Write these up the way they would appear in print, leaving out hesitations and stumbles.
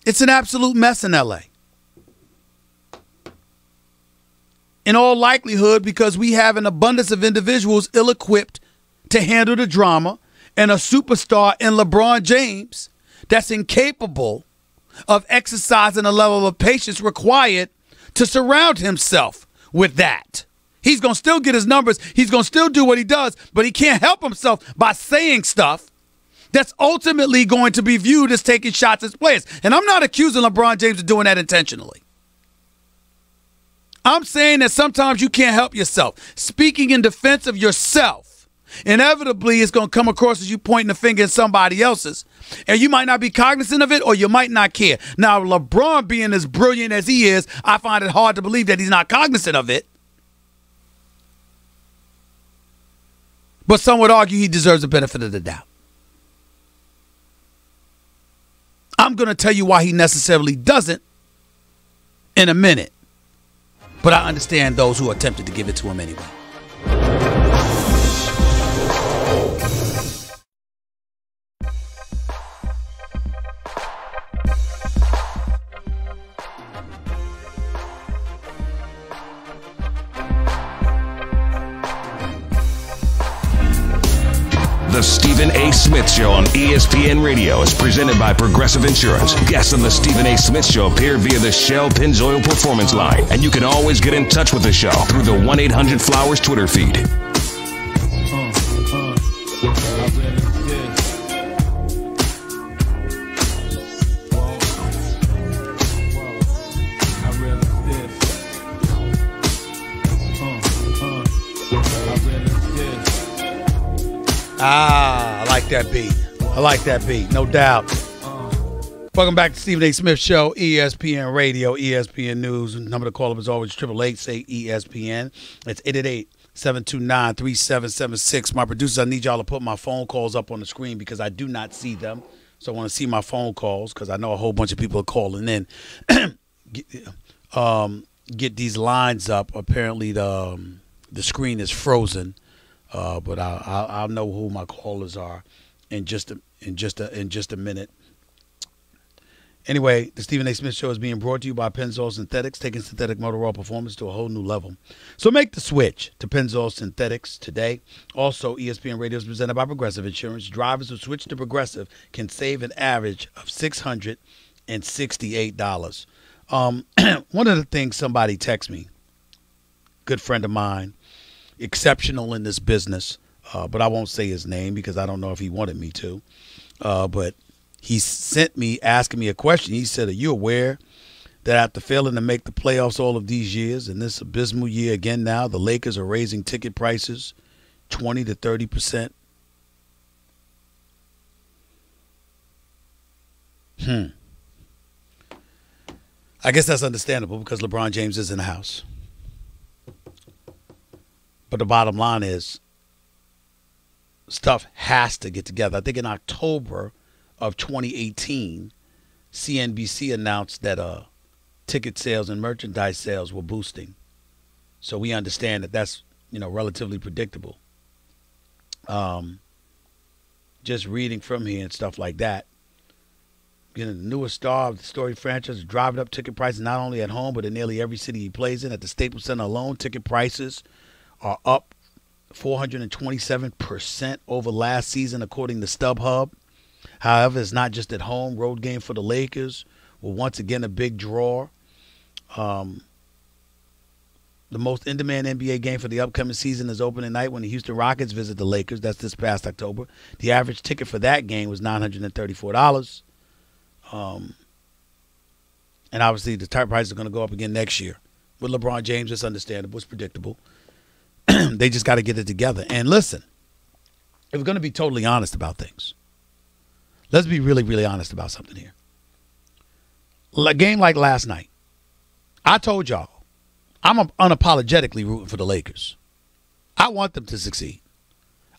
It's an absolute mess in L.A. In all likelihood, because we have an abundance of individuals ill-equipped to handle the drama and a superstar in LeBron James that's incapable of exercising a level of patience required to surround himself with that. He's going to still get his numbers. He's going to still do what he does, but he can't help himself by saying stuff that's ultimately going to be viewed as taking shots at players. And I'm not accusing LeBron James of doing that intentionally. I'm saying that sometimes you can't help yourself. Speaking in defense of yourself, inevitably it's going to come across as you pointing the finger at somebody else's. And you might not be cognizant of it, or you might not care. Now, LeBron being as brilliant as he is, I find it hard to believe that he's not cognizant of it. But some would argue he deserves the benefit of the doubt. I'm going to tell you why he necessarily doesn't in a minute. But I understand those who are tempted to give it to him anyway. The Stephen A. Smith Show on ESPN Radio is presented by Progressive Insurance. Guests on the Stephen A. Smith Show appear via the Shell Pennzoil Performance Line. And you can always get in touch with the show through the 1-800-Flowers Twitter feed. I like that beat. I like that beat, no doubt. Welcome back to Stephen A. Smith Show, ESPN Radio, ESPN News. Number to call up is always 888-SAY-ESPN. It's 888-729-3776. My producers, I need y'all to put my phone calls up on the screen because I do not see them. So I want to see my phone calls because I know a whole bunch of people are calling in. Get these lines up. Apparently the screen is frozen. But I'll know who my callers are in just a minute. Anyway, the Stephen A. Smith Show is being brought to you by Pennzoil Synthetics, taking synthetic motor oil performance to a whole new level. So make the switch to Pennzoil Synthetics today. Also, ESPN Radio is presented by Progressive Insurance. Drivers who switch to Progressive can save an average of $668. One of the things somebody texted me, good friend of mine, exceptional in this business, but I won't say his name because I don't know if he wanted me to. But he sent me asking me a question. He said, are you aware that after failing to make the playoffs all of these years, in this abysmal year again now, the Lakers are raising ticket prices 20 to 30%? I guess that's understandable because LeBron James is in the house. But the bottom line is stuff has to get together. I think in October of 2018, CNBC announced that ticket sales and merchandise sales were boosting. So we understand that that's, relatively predictable. Just reading from here and stuff like that. The newest star of the storied franchise is driving up ticket prices not only at home but in nearly every city he plays in. At the Staples Center alone, ticket prices are up 427% over last season, according to StubHub. However, it's not just at home. Road game for the Lakers will once again a big draw. The most in-demand NBA game for the upcoming season is opening night when the Houston Rockets visit the Lakers. That's this past October. The average ticket for that game was $934. And obviously the ticket prices are going to go up again next year. With LeBron James, it's understandable. It's predictable. They just got to get it together. And listen, if we're going to be totally honest about things, let's be really, really honest about something here. A game like last night, I told y'all, I'm unapologetically rooting for the Lakers. I want them to succeed.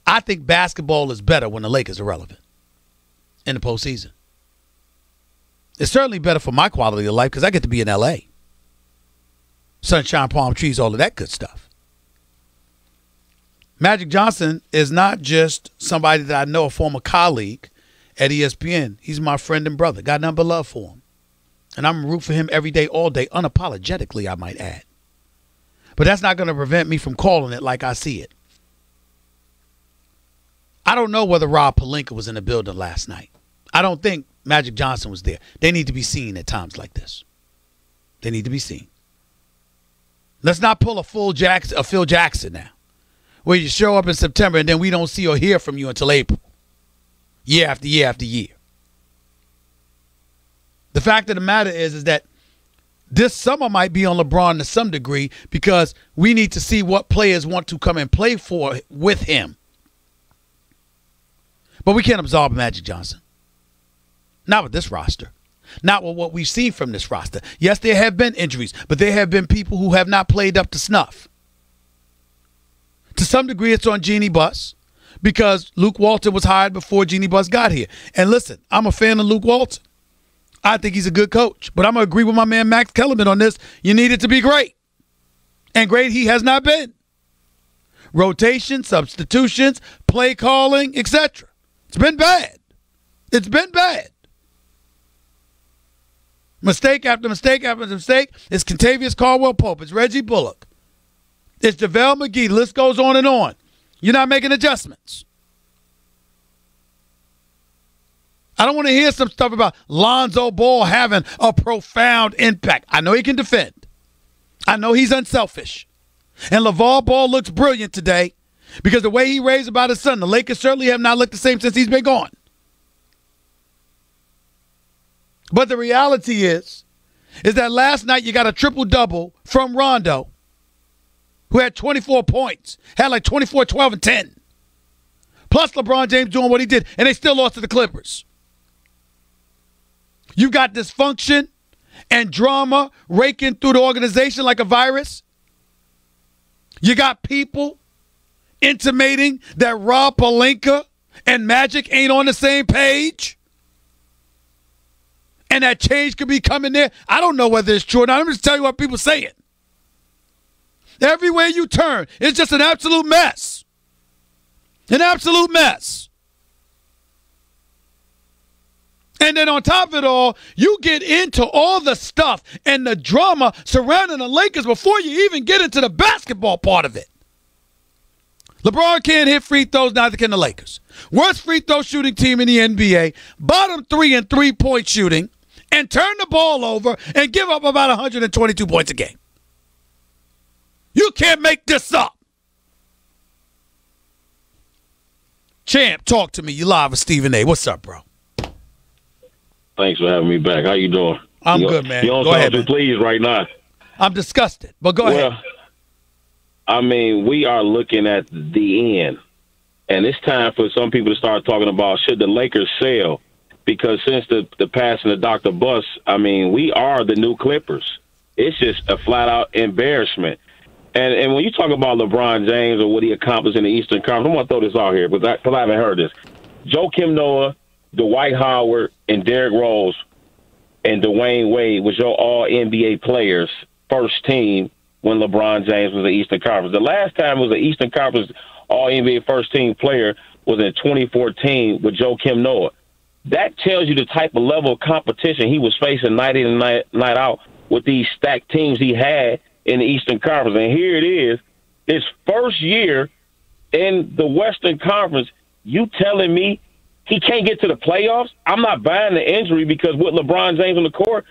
I think basketball is better when the Lakers are relevant in the postseason. It's certainly better for my quality of life because I get to be in L.A. Sunshine, palm trees, all of that good stuff. Magic Johnson is not just somebody that I know, a former colleague at ESPN. He's my friend and brother. Got nothing but love for him. And I'm root for him every day, all day, unapologetically, I might add. But that's not going to prevent me from calling it like I see it. I don't know whether Rob Pelinka was in the building last night. I don't think Magic Johnson was there. They need to be seen at times like this. They need to be seen. Let's not pull a Phil Jackson now, where you show up in September and then we don't see or hear from you until April, year after year after year. The fact of the matter is that this summer might be on LeBron to some degree because we need to see what players want to come and play for with him. But we can't absolve Magic Johnson. Not with this roster. Not with what we've seen from this roster. Yes, there have been injuries, but there have been people who have not played up to snuff. To some degree, it's on Jeannie Buss because Luke Walton was hired before Jeannie Buss got here. And listen, I'm a fan of Luke Walton. I think he's a good coach. But I'm going to agree with my man Max Kellerman on this. You need it to be great. And great he has not been. Rotation, substitutions, play calling, etc. It's been bad. It's been bad. Mistake after mistake after mistake. It's Kentavious Caldwell-Pope. It's Reggie Bullock. It's JaVale McGee. The list goes on and on. You're not making adjustments. I don't want to hear some stuff about Lonzo Ball having a profound impact. I know he can defend. I know he's unselfish. And LeVar Ball looks brilliant today because the way he raves about his son, the Lakers certainly have not looked the same since he's been gone. But the reality is that last night you got a triple-double from Rondo, who had 24 points, had like 24, 12, and 10. Plus LeBron James doing what he did, and they still lost to the Clippers. You got dysfunction and drama raking through the organization like a virus. You got people intimating that Rob Pelinka and Magic ain't on the same page. And that change could be coming there. I don't know whether it's true or not. I'm just telling you what people are saying. Everywhere you turn, it's just an absolute mess. An absolute mess. And then on top of it all, you get into all the stuff and the drama surrounding the Lakers before you even get into the basketball part of it. LeBron can't hit free throws, neither can the Lakers. Worst free throw shooting team in the NBA, bottom 3 in three-point shooting, and turn the ball over and give up about 122 points a game. You can't make this up. Champ, talk to me. You live with Stephen A. What's up, bro? Thanks for having me back. How you doing? I'm good, man. You on go ahead, man. Please, right now. I'm disgusted, but go ahead. I mean, we are looking at the end, and it's time for some people to start talking about should the Lakers sell, because since the passing of Dr. Buss, I mean, we are the new Clippers. It's just a flat-out embarrassment. And when you talk about LeBron James or what he accomplished in the Eastern Conference, I'm going to throw this out here because I haven't heard this. Joakim Noah, Dwight Howard, and Derrick Rose and Dwayne Wade was your all-NBA players, first team, when LeBron James was the Eastern Conference. The last time it was the Eastern Conference all-NBA first-team player was in 2014 with Joakim Noah. That tells you the type of level of competition he was facing night in and night out with these stacked teams he had in the Eastern Conference. And here it is, his first year in the Western Conference, you telling me he can't get to the playoffs? I'm not buying the injury because with LeBron James on the court,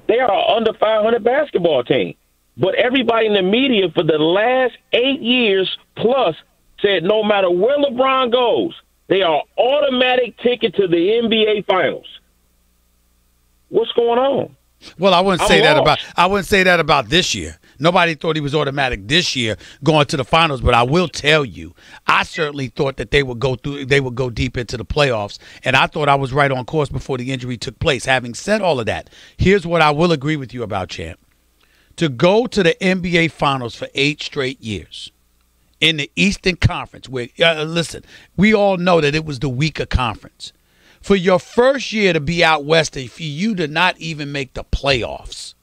they are an under 500 basketball team. But everybody in the media for the last 8 years plus said no matter where LeBron goes, they are automatic ticket to the NBA Finals. What's going on? Well, I wouldn't say that about this year. Nobody thought he was automatic this year going to the finals, but I will tell you, I certainly thought that they would go deep into the playoffs, and I thought I was right on course before the injury took place. Having said all of that, here's what I will agree with you about, Champ. To go to the NBA Finals for 8 straight years in the Eastern Conference, where, listen, we all know that it was the weaker conference. For your first year to be out west and for you to not even make the playoffs,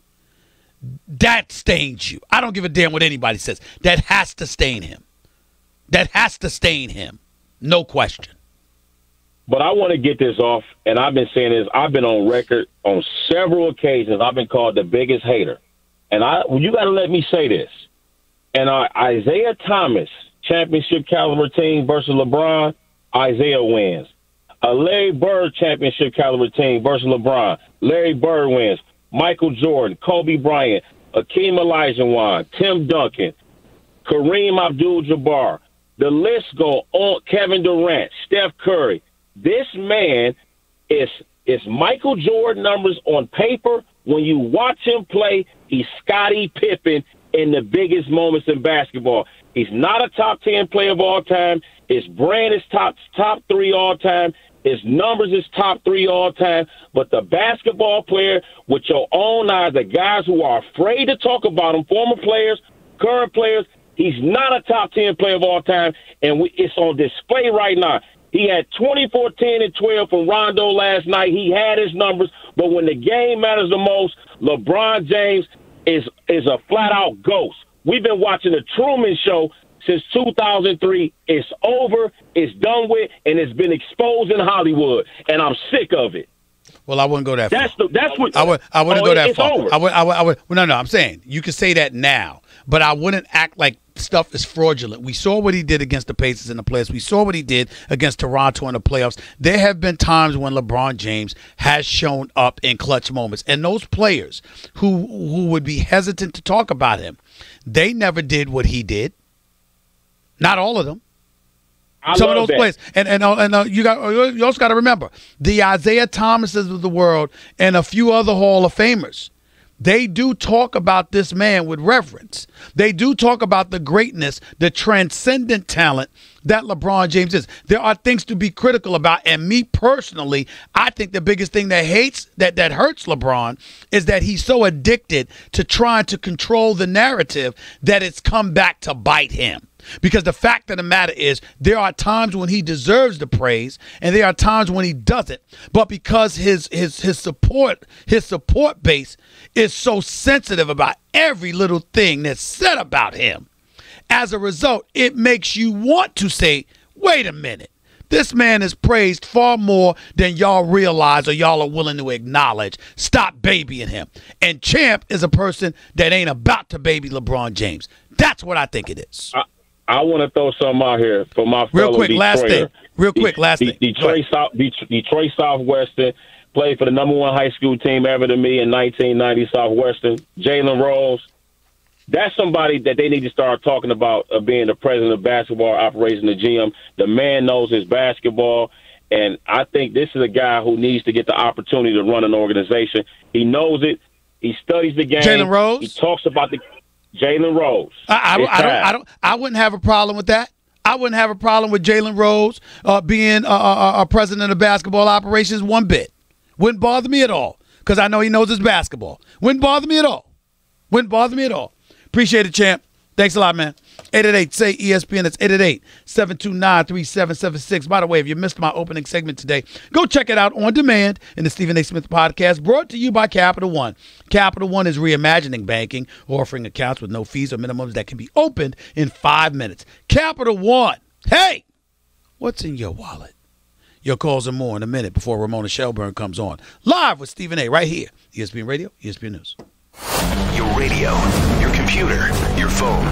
that stains you. I don't give a damn what anybody says. That has to stain him. That has to stain him. No question. But I want to get this off, and I've been saying this. I've been on record on several occasions. I've been called the biggest hater. And you got to let me say this. And Isaiah Thomas, championship caliber team versus LeBron, Isaiah wins. A Larry Bird championship caliber team versus LeBron, Larry Bird wins. Michael Jordan, Kobe Bryant, Akeem Olajuwon, Tim Duncan, Kareem Abdul-Jabbar. The list go on. Kevin Durant, Steph Curry. This man is Michael Jordan numbers on paper. When you watch him play, he's Scottie Pippen in the biggest moments in basketball. He's not a top 10 player of all time. His brand is top 3 all time. His numbers is top 3 all time. But the basketball player with your own eyes, the guys who are afraid to talk about him, former players, current players, he's not a top 10 player of all time. And it's on display right now. He had 24, 10, and 12 from Rondo last night. He had his numbers. But when the game matters the most, LeBron James is a flat-out ghost. We've been watching the Truman Show since 2003. It's over, it's done with, and it's been exposed in Hollywood. And I'm sick of it. Well, I wouldn't go that far. That's what I wouldn't go that it's far. Over. I would. No, I'm saying you can say that now, but I wouldn't act like stuff is fraudulent. We saw what he did against the Pacers in the playoffs. We saw what he did against Toronto in the playoffs. There have been times when LeBron James has shown up in clutch moments, and those players who would be hesitant to talk about him, they never did what he did. Not all of them. Some of those players, and you also got to remember the Isaiah Thomases of the world and a few other Hall of Famers. They do talk about this man with reverence. They do talk about the greatness, the transcendent talent that LeBron James is. There are things to be critical about, and me personally, I think the biggest thing that hurts LeBron is that he's so addicted to trying to control the narrative that it's come back to bite him. Because the fact of the matter is there are times when he deserves the praise and there are times when he doesn't. But because his support base is so sensitive about every little thing that's said about him, as a result, it makes you want to say, wait a minute. This man is praised far more than y'all realize or y'all are willing to acknowledge. Stop babying him. And Champ is a person that ain't about to baby LeBron James. That's what I think it is. I want to throw something out here for my fellow Detroiter. Last thing. Detroit Southwestern played for the #1 high school team ever to me in 1990 Southwestern. Jalen Rose. That's somebody that they need to start talking about being the president of basketball operations, the GM. The man knows his basketball, and I think this is a guy who needs to get the opportunity to run an organization. He knows it. He studies the game. Jalen Rose? He talks about the Jalen Rose. I wouldn't have a problem with that. I wouldn't have a problem with Jalen Rose being a president of basketball operations one bit. Wouldn't bother me at all because I know he knows his basketball. Wouldn't bother me at all. Wouldn't bother me at all. Appreciate it, champ. Thanks a lot, man. 888-SAY-ESPN. That's 888-729-3776. By the way, if you missed my opening segment today, go check it out on demand in the Stephen A. Smith podcast, brought to you by Capital One. Capital One is reimagining banking, offering accounts with no fees or minimums that can be opened in 5 minutes. Capital One. Hey, what's in your wallet? Your calls and more in a minute before Ramona Shelburne comes on. Live with Stephen A. right here. ESPN Radio, ESPN News. Your radio, your computer, your phone.